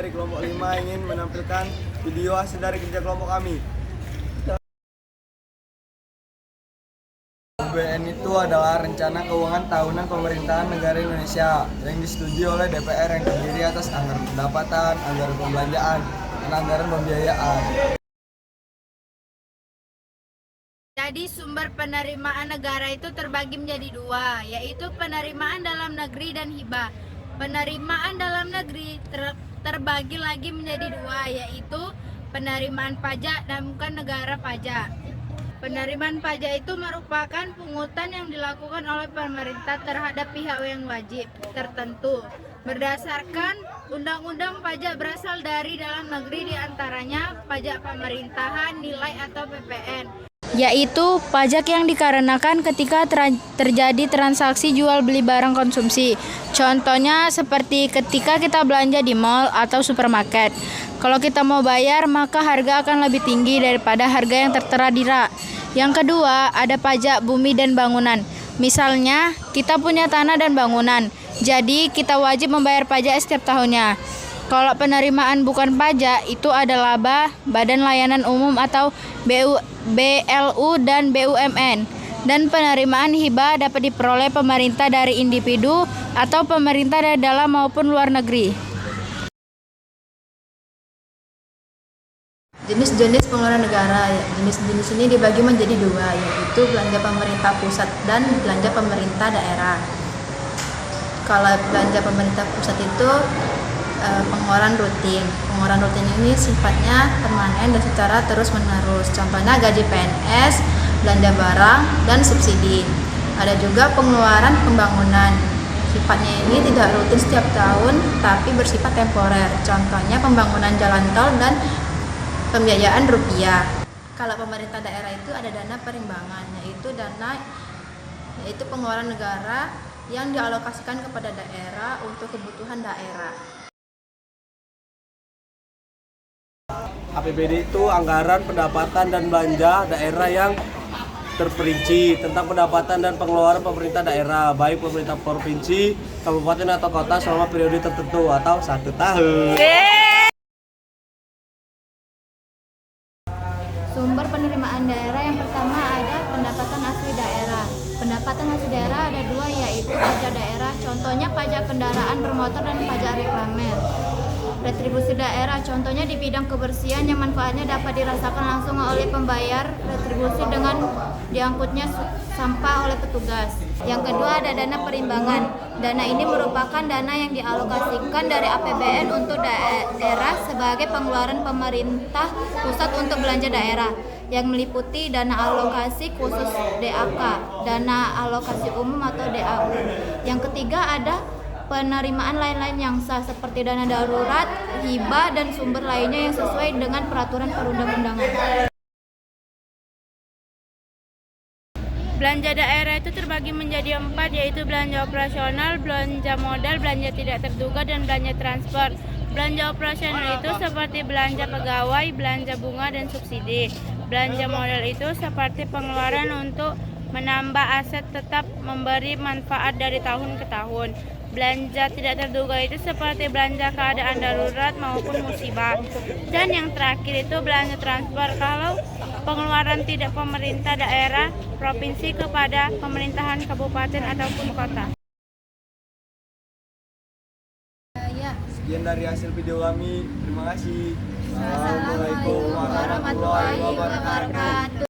dari kelompok 5 ingin menampilkan video hasil dari kerja kelompok kami. UBN itu adalah rencana keuangan tahunan pemerintahan negara Indonesia yang disetujui oleh DPR yang terdiri atas anggaran pendapatan, anggaran pembelanjaan, dan anggaran pembiayaan. Jadi sumber penerimaan negara itu terbagi menjadi dua, yaitu penerimaan dalam negeri dan hibah. Penerimaan dalam negeri terbagi lagi menjadi dua, yaitu penerimaan pajak dan bukan negara pajak. Penerimaan pajak itu merupakan pungutan yang dilakukan oleh pemerintah terhadap pihak yang wajib tertentu. Berdasarkan undang-undang pajak berasal dari dalam negeri, diantaranya pajak pemerintahan, nilai atau PPN. Yaitu pajak yang dikarenakan ketika terjadi transaksi jual beli barang konsumsi. Contohnya seperti ketika kita belanja di mall atau supermarket. Kalau kita mau bayar, maka harga akan lebih tinggi daripada harga yang tertera di rak. Yang kedua, ada pajak bumi dan bangunan. Misalnya, kita punya tanah dan bangunan, jadi kita wajib membayar pajak setiap tahunnya. Kalau penerimaan bukan pajak, itu ada laba, Badan Layanan Umum atau BLU dan BUMN. Dan penerimaan hibah dapat diperoleh pemerintah dari individu atau pemerintah dari dalam maupun luar negeri. Jenis-jenis pengeluaran negara, jenis-jenis ini dibagi menjadi dua, yaitu belanja pemerintah pusat dan belanja pemerintah daerah. Kalau belanja pemerintah pusat itu pengeluaran rutin. Pengeluaran rutin ini sifatnya permanen dan secara terus-menerus. Contohnya gaji PNS, belanja barang, dan subsidi. Ada juga pengeluaran pembangunan. Sifatnya ini tidak rutin setiap tahun, tapi bersifat temporer. Contohnya pembangunan jalan tol dan pembiayaan rupiah. Kalau pemerintah daerah itu ada dana perimbangan, yaitu pengeluaran negara yang dialokasikan kepada daerah untuk kebutuhan daerah. APBD itu anggaran pendapatan dan belanja daerah yang terperinci tentang pendapatan dan pengeluaran pemerintah daerah, baik pemerintah provinsi, kabupaten atau kota selama periode tertentu atau 1 tahun. Sumber penerimaan daerah yang pertama ada pendapatan asli daerah. Pendapatan asli daerah ada dua, yaitu pajak daerah, contohnya pajak kendaraan bermotor dan pajak reklamer. Retribusi daerah, contohnya di bidang kebersihan yang manfaatnya dapat dirasakan langsung oleh pembayar retribusi dengan diangkutnya sampah oleh petugas. Yang kedua ada dana perimbangan. Dana ini merupakan dana yang dialokasikan dari APBN untuk daerah sebagai pengeluaran pemerintah pusat untuk belanja daerah, yang meliputi dana alokasi khusus DAK, dana alokasi umum atau DAU. Yang ketiga ada penerimaan lain-lain yang sah seperti dana darurat, hibah, dan sumber lainnya yang sesuai dengan peraturan perundang-undangan. Belanja daerah itu terbagi menjadi 4, yaitu belanja operasional, belanja modal, belanja tidak terduga, dan belanja transfer. Belanja operasional itu seperti belanja pegawai, belanja bunga, dan subsidi. Belanja modal itu seperti pengeluaran untuk menambah aset tetap memberi manfaat dari tahun ke tahun. Belanja tidak terduga itu seperti belanja keadaan darurat maupun musibah. Dan yang terakhir itu belanja transfer, kalau pengeluaran tidak pemerintah daerah, provinsi kepada pemerintahan kabupaten ataupun kota. Sekian dari hasil video kami. Terima kasih. Assalamualaikum warahmatullahi wabarakatuh.